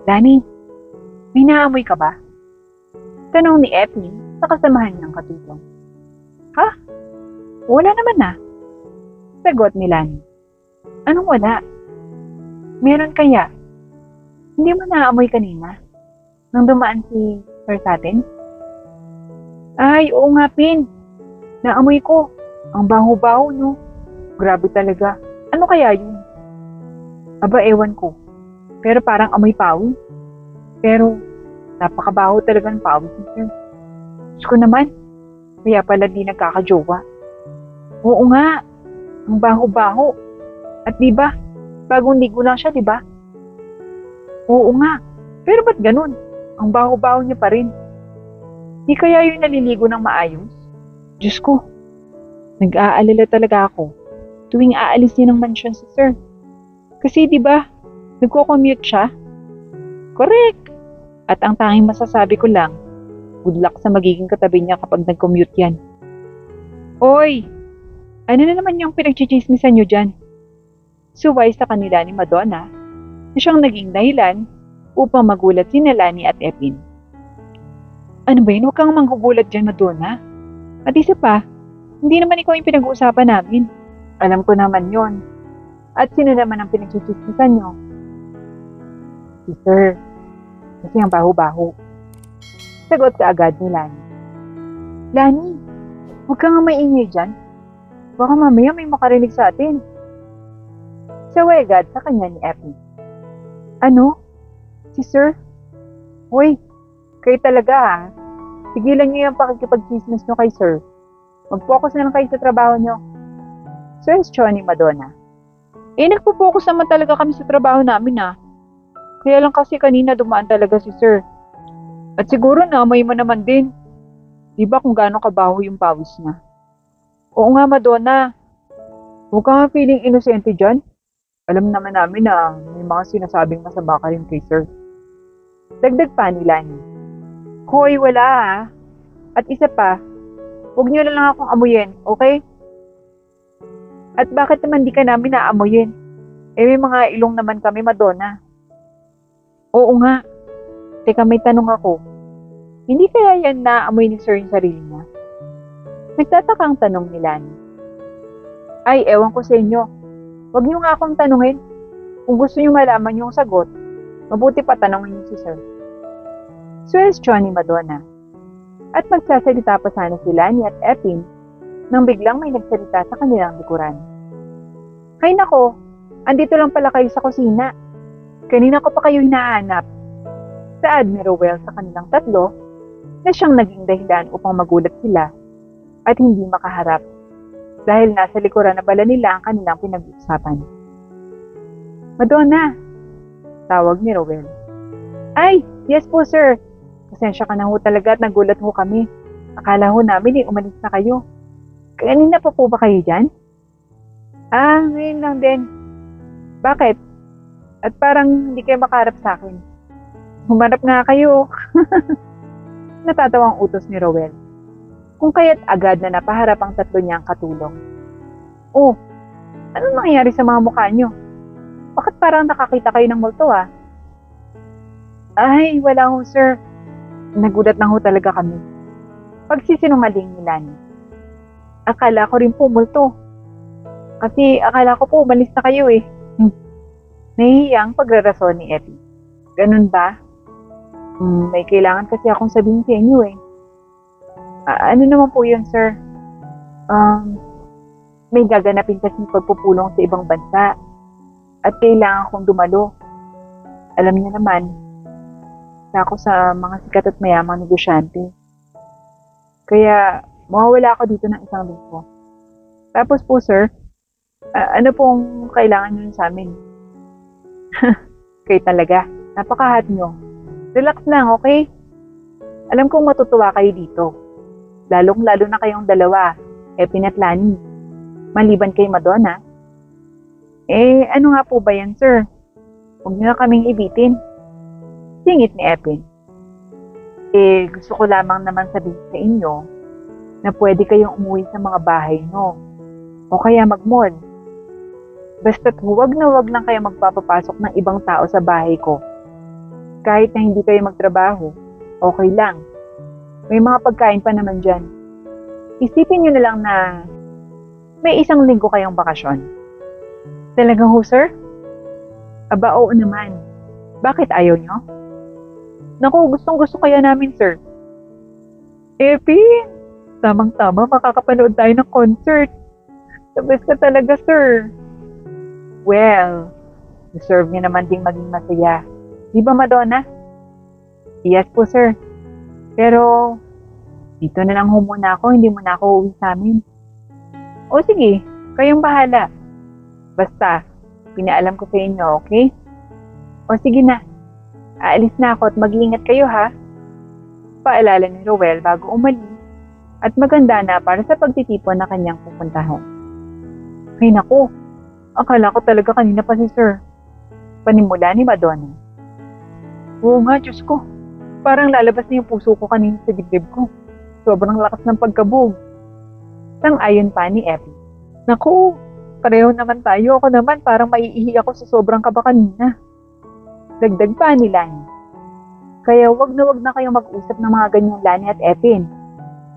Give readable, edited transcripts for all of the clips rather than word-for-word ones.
Lani, may naamoy ka ba? Tanong ni Epi sa kasamahan niyang katulong. Ha? Wala naman na. Sagot ni Lani. Anong wala? Meron kaya? Hindi mo naamoy kanina? Nang dumaan si Sir sa atin? Ay, oo nga, Pin. Naamoy ko. Ang baho-baho, no? Grabe talaga. Ano kaya yun? Aba, ewan ko. Pero parang amoy pawis. Pero, napakabaho talaga ng pawis ni Sir. Diyos ko naman. Kaya pala di nagkakajowa. Oo nga. Ang baho-baho. At diba, bagong ligo lang siya, diba? Oo nga. Pero ba't ganun? Ang baho-baho niya pa rin. Di kaya yun naliligo ng maayos? Diyos ko. Nag-aalala talaga ako tuwing aalis niya ng mansyon si Sir. Kasi diba, nagko-commute siya? Correct! At ang tanging masasabi ko lang, good luck sa magiging katabi niya kapag nag-commute yan. Oy! Ano na naman yung pinagchichismisan niyo dyan? Suway sa kanila ni Madonna na siyang naging dahilan upang magulat si Lani at Epin. Ano ba yun? Huwag kang manggugulat dyan, Madonna. At isa pa, hindi naman ikaw yung pinag-uusapan namin. Alam ko naman yon. At sino naman ang pinagchichismisan niyo? Si Sir. Kasi ang baho-baho. Sagot ka agad ni Lani. Lani, huwag ka nga maingay dyan. Baka mamaya may makarinig sa atin. Saway agad sa kanya ni Epi. Ano? Si Sir? Hoy, kayo talaga ha. Sigilan niyo yung pakikipag-chismis niyo kay Sir. Mag-focus na lang kayo sa trabaho niyo. Suwestyon ni Madonna. Nagpo-focus naman talaga kami sa trabaho namin ha. Kaya lang kasi kanina dumaan talaga si Sir. At siguro naamoy mo naman din. Diba kung gaano kabaho yung pawis niya? Oo nga, Madonna. Huwag ka nga feeling inosente dyan. Alam naman namin na may mga sinasabing masama ka rin kay Sir. Dagdag pa ni Lani. Hoy, wala ha. At isa pa, huwag niyo na lang akong amuyin, okay? At bakit naman di ka namin naamuyin? May mga ilong naman kami, Madonna. Oo nga. Teka, may tanong ako. Hindi kaya yan naamoy ni Sir yung sarili niya? Nagtatakang tanong ni Lani. Ay, ewan ko sa inyo. Huwag niyo nga akong tanungin. Kung gusto niyo malaman yung sagot, mabuti pa tanongin niyo si Sir. Suwestyon ni Madonna. At magsasalita pa sana si Lani at Epin nang biglang may nagsalita sa kanilang likuran. Hay nako, andito lang pala kayo sa kusina. Kanina ko pa kayo hinahanap. Sa Admiral Well sa kanilang tatlo na siyang naging dahilan upang magulat sila at hindi makaharap dahil nasa likuran na bala nila ang kanilang pinag-uusapan. Madonna, tawag ni Rowell. Ay, yes po sir. Pasensya ka na ho talaga at nagulat ho kami. Akala ho namin umalis na kayo. Kanina pa po ba kayo dyan? Ngayon lang din. Bakit? At parang hindi kayo makaharap sa akin. Humarap nga kayo. Natatawang utos ni Rowell. Kung kaya't agad na napaharap ang tatlo niyang katulong. Oh, anong nangyayari sa mga mukha niyo? Bakit parang nakakita kayo ng multo Ay, wala ho sir. Nagulat lang ho talaga kami. Pagsisinungaling ni Lani. Akala ko rin po multo. Kasi akala ko po umalis na kayo eh. Nahihiyang pagrarason ni Epi. Ganun ba? May kailangan kasi akong sabihin sa inyo eh. Ano naman po yun, sir? May gaganapin kasing pagpupulong sa ibang bansa. At kailangan kong dumalo. Alam niyo naman, ako sa mga sikat at mayamang negosyante. Kaya, mawawala ako dito ng isang linggo. Tapos po, sir, ano pong kailangan niyo sa amin? Kayo talaga. Napakahat nyo. Relax lang, okay? Alam kong matutuwa kayo dito. Lalong-lalo na kayong dalawa, Epin at Lani. Maliban kay Madonna. Ano nga po ba yan, sir? Huwag niyo na kaming ibitin. Singit ni Epin. Gusto ko lamang naman sabihin sa inyo na pwede kayong umuwi sa mga bahay nyo. O kaya mag-mall. Basta't huwag na huwag lang kayo magpapapasok ng ibang tao sa bahay ko. Kahit na hindi kayo magtrabaho, okay lang. May mga pagkain pa naman dyan. Isipin nyo na lang na may 1 linggo kayong bakasyon. Talagang ho, sir? Aba, oo naman. Bakit ayaw nyo? Naku, gustong-gusto kaya namin, sir. Epi, tamang-tama, makakapanood tayo ng concert. The best ka talaga, sir. Well, deserve niya naman ding maging masaya. Di ba, Madonna? Yes po, sir. Pero, dito na lang ho muna ako, hindi mo na ako uuwi sa amin. O sige, kayong bahala. Basta, pinaalam ko sa inyo, okay? O sige na, aalis na ako at mag-iingat kayo ha. Paalala ni Roel bago umalis at maganda na para sa pagtitipon na kanyang pupuntahan. Ay naku, akala ko talaga kanina pa si Sir. Panimula ni Madonna. Oo nga, Diyos ko. Parang lalabas na yung puso ko kanina sa dibdib ko. Sobrang lakas ng pagkabog. Sang-ayon pa ni Epi. Naku, pareho naman tayo. Ako naman parang maiihi ako sa sobrang kaba kanina. Dagdag pa ni Lani. Kaya wag na kayong mag-usap ng mga ganyan Lani at Epin.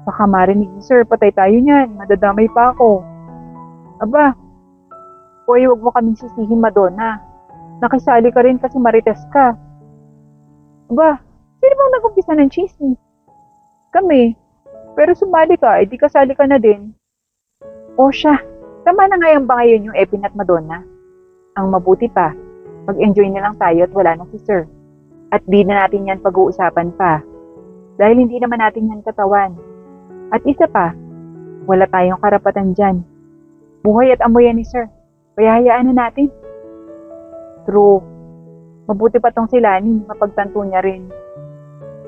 Baka marinig ni Sir, patay tayo niyan. Madadamay pa ako. Aba, hoy, wag mo kaming sisihin, Madonna. Nakisali ka rin kasi marites ka. Aba, sino bang nag-umpisa ng chismis? Kami. Pero sumali ka, edi kasali ka na din. O siya, tama na nga yung bangayon yung Epin at Madonna. Ang mabuti pa, mag-enjoy na lang tayo at wala na si Sir. At di na natin yan pag-uusapan pa. Dahil hindi naman natin yan katawan. At isa pa, wala tayong karapatan dyan. Buhay at amoy yan ni Sir. Kaya hayaan na natin. True. Mabuti pa tong si Lani, mapagtanto niya rin.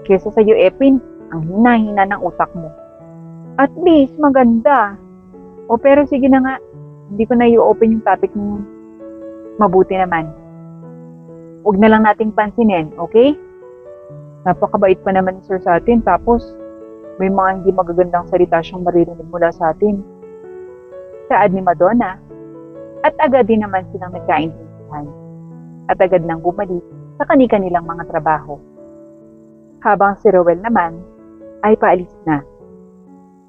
Kesa sa'yo, Epin, ang hina-hina ng utak mo. At least, maganda. O pero sige na nga, hindi ko na i-open yung topic mo. Mabuti naman. Huwag na lang nating pansinin, okay? Napakabait pa naman ni Sir sa atin, tapos may mga hindi magagandang salita siyang maririnig mula sa atin. Saad ni Madonna, at agad din naman silang nagkaintindihan. At agad nang bumalik sa kani-kanilang mga trabaho. Habang si Roel naman ay paalis na.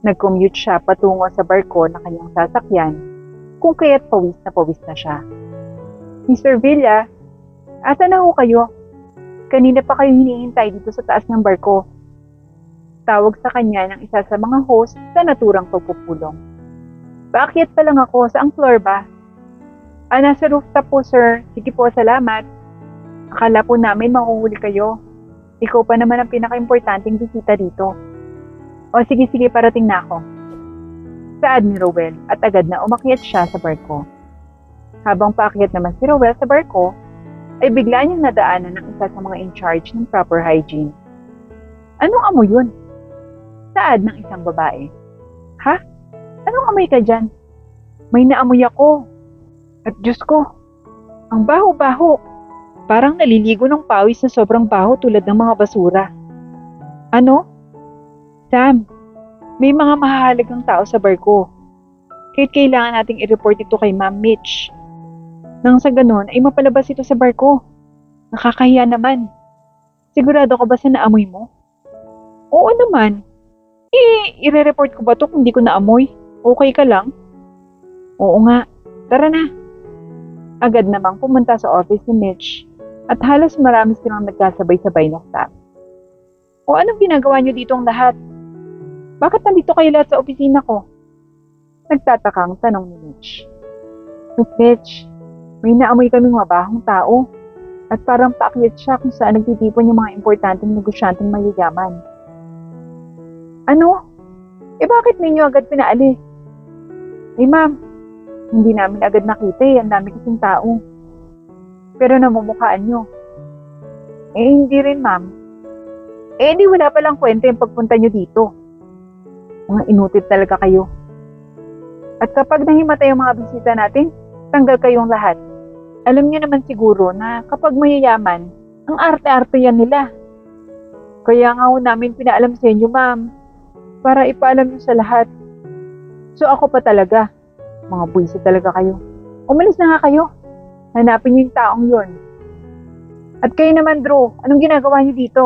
Nag-commute siya patungo sa barko na kanyang sasakyan kung kaya't pawis na siya. Mr. Villa, asa na ho kayo? Kanina pa kayo hinihintay dito sa taas ng barko. Tawag sa kanya ng isa sa mga host sa naturang pagpupulong. Baakyat pa lang ako, saang floor ba? Nasa rooftop po, sir. Sige po, salamat. Akala po namin mahuhuli kayo. Ikaw pa naman ang pinaka-importanting bisita dito. O sige, parating na ako. Saad ni Roel at agad na umakyat siya sa barko. Habang paakyat naman si Roel sa barko, ay bigla niyang nadaanan ng isa sa mga in-charge ng proper hygiene. Anong amoy yun? Saad ng isang babae. Ha? Anong amoy ka dyan? May naamoy ako. At Diyos ko, ang baho-baho. Parang naliligo ng pawis na sobrang baho tulad ng mga basura. Ano? Sam, may mga mahahalagang tao sa barko. Kahit kailangan nating i-report ito kay Ma'am Mitch. Nang sa ganon ay mapalabas ito sa barko. Nakakahiya naman. Sigurado ka ba sa naamoy mo? Oo naman. I-report ko ba ito kung di ko naamoy? Okay ka lang? Oo nga. Tara na. Agad namang pumunta sa office ni Mitch at halos marami silang nagkasabay-sabay na staff. O anong ginagawa niyo dito ang lahat? Bakit nandito kayo lahat sa opisina ko? Nagtatakang tanong ni Mitch. Miss Mitch, may naamoy kaming mabahong tao at parang paakyat siya kung saan nagtitipon yung mga importanteng negosyanteng mayayaman. Ano? Bakit ninyo agad pinaalis? Ma'am, hindi namin agad nakita ang dami kasing tao. Pero namumukhaan nyo. Hindi rin, ma'am. Di wala palang kwenta yung pagpunta nyo dito. Mga inutit talaga kayo. At kapag nahimatay ang mga bisita natin, tanggal kayong lahat. Alam nyo naman siguro na kapag mayayaman, ang arte-arte yan nila. Kaya nga ho namin pinaalam sa inyo, ma'am, para ipaalam nyo sa lahat. So ako pa talaga. Mga buwisi talaga kayo. Umalis na nga kayo. Hanapin niyo yung taong yon. At kayo naman, Drew, anong ginagawa niyo dito?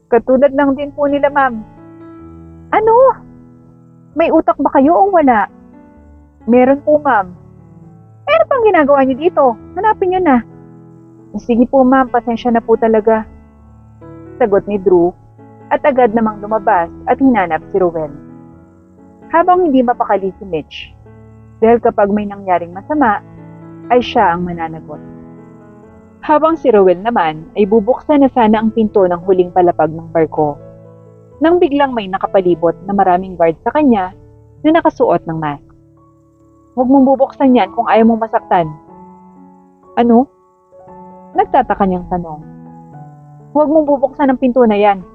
Katulad lang din po nila, ma'am. Ano? May utak ba kayo o wala? Meron po, ma'am. Ano pang ginagawa niyo dito? Hanapin niyo na. Sige po, ma'am, pasensya na po talaga. Sagot ni Drew at agad namang lumabas at hinanap si Rowell. Habang hindi mapakali si Mitch, dahil kapag may nangyaring masama, ay siya ang mananagot. Habang si Rowell naman ay bubuksan na sana ang pinto ng huling palapag ng barko, nang biglang may nakapalibot na maraming guard sa kanya na nakasuot ng mask. Huwag mong bubuksan yan kung ayaw mong masaktan. Ano? Nagtataka niyang tanong. Huwag mong bubuksan ang pinto na yan.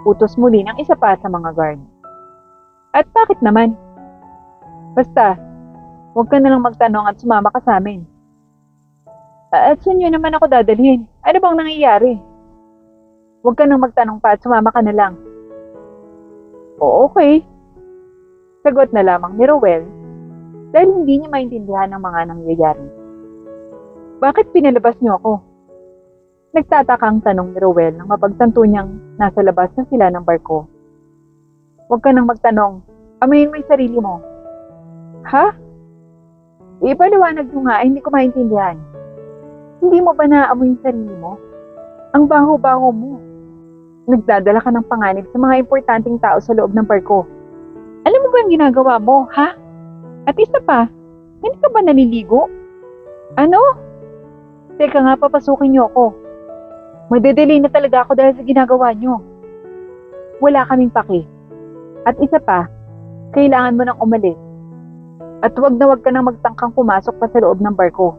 Utos muli ng isa pa sa mga guard. At bakit naman? Basta, huwag ka na lang magtanong at sumama ka sa amin. At saan nyo naman ako dadalhin? Ano bang nangyayari? Huwag ka nang magtanong pa at sumama ka na lang. O okay. Sagot na lamang ni Rowell dahil hindi niya maintindihan ang mga nangyayari. Bakit pinalabas niyo ako? Nagtataka ang tanong ni Rowell nang mapagtanto niyang nasa labas na sila ng barko. Huwag ka nang magtanong. Amayin mo yung sarili mo. Ha? Ipaliwanag mo nga, hindi ko maintindihan. Hindi mo ba naamoy yung sarili mo? Ang baho-baho mo. Nagdadala ka ng panganib sa mga importanteng tao sa loob ng barko. Alam mo ba yung ginagawa mo, ha? At isa pa, hindi ka ba naliligo? Ano? Teka nga, papasukin niyo ako. Madedelay na talaga ako dahil sa ginagawa niyo. Wala kaming paki. At isa pa, kailangan mo nang umalis. At wag ka nang magtangkang pumasok pa sa loob ng barko.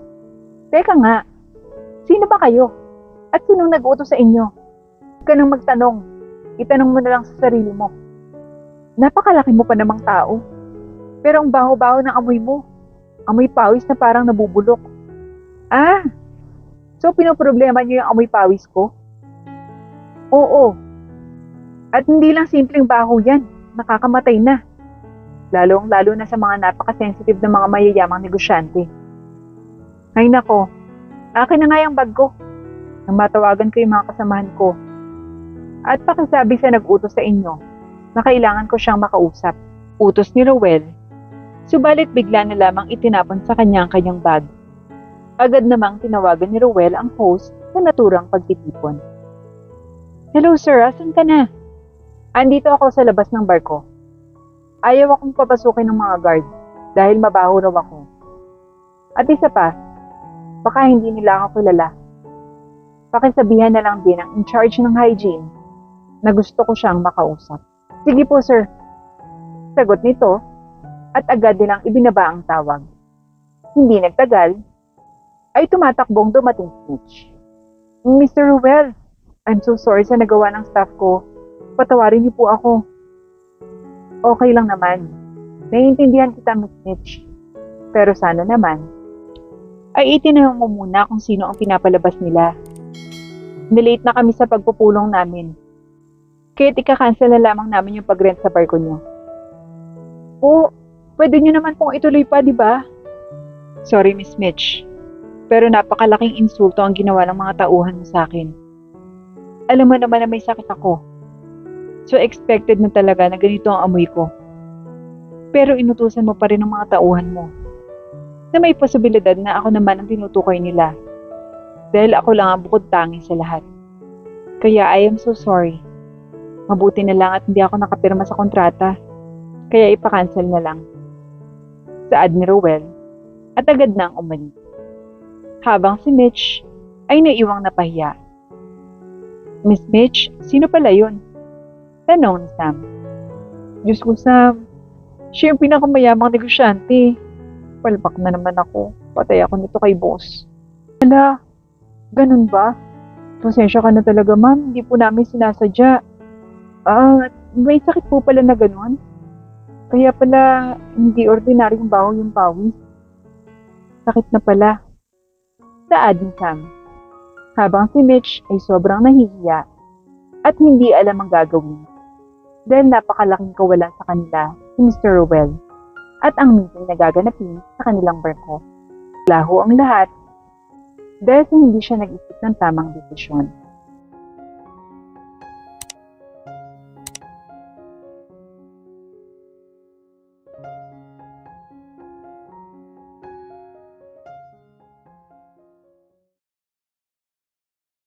Teka nga, sino ba kayo? At sinong nag-utos sa inyo? Huwag ka nang magtanong. Itanong mo na lang sa sarili mo. Napakalaki mo pa namang tao. Pero ang baho-baho ng amoy mo. Amoy pawis na parang nabubulok. Ah, so pinoproblema niyo yung amoy pawis ko? Oo. At hindi lang simpleng baho yan. Nakakamatay na. Lalo na sa mga napaka-sensitive na mga mayayamang negosyante. Ay nako, akin na nga yung bag ko. Nang matawagan ko yung mga kasamahan ko. At pakisabi sa nag-utos sa inyo na kailangan ko siyang makausap. Utos ni Rowell. Subalit bigla na lamang itinapon sa kanya ang kanyang bag. Agad namang tinawagan ni Rowell ang host sa naturang pagtitipon. Hello sir, asan ka na? Andito ako sa labas ng barko. Ayaw akong papasukin ng mga guard dahil mabaho raw ako. At isa pa, baka hindi nila ako kilala. Pakisabihan na lang din ang in charge ng hygiene na gusto ko siyang makausap. Sige po sir. Sagot nito at agad nilang ibinaba ang tawag. Hindi nagtagal, ay tumatakbong dumating si Mitch. Mr. Rowell, I'm so sorry sa nagawa ng staff ko. Patawarin niyo po ako. Okay lang naman. Naiintindihan kita, Miss Mitch. Pero sana naman, ay itinanong mo muna kung sino ang pinapalabas nila. Nilate na kami sa pagpupulong namin. Kaya't ika-cancel na lamang namin yung pag-rent sa barko niyo. Oo, pwede niyo naman pong ituloy pa, di ba? Sorry, Miss Mitch. Pero napakalaking insulto ang ginawa ng mga tauhan mo sa akin. Alam mo naman na may sakit ako. So expected na talaga na ganito ang amoy ko. Pero inutusan mo pa rin ang mga tauhan mo na may posibilidad na ako naman ang tinutukoy nila. Dahil ako lang ang bukod tangi sa lahat. Kaya I am so sorry. Mabuti na lang at hindi ako nakapirma sa kontrata. Kaya ipa-cancel na lang. Saad ni Rowell at agad nang umalis. Habang si Mitch ay naiwang napahiya. Miss Mitch, sino pala yun? Tanong ni Sam. Diyos ko, Sam. Siya yung pinakamayamang negosyante. Palpak na naman ako. Patay ako nito kay boss. Hala, ganun ba? Pasensya ka na talaga, ma'am. Hindi po namin sinasadya. May sakit po pala na ganun. Kaya pala, hindi ordinaryong baho yung pawis. Sakit na pala. Saad ni Sam. Habang si Mitch ay sobrang nahihiya at hindi alam ang gagawin. Dahil napakalaking kawalan sa kanila si Mr. Rowell at ang meeting na gaganapin sa kanilang barko. Laho ang lahat Dahil sa hindi siya nag-isip ng tamang desisyon.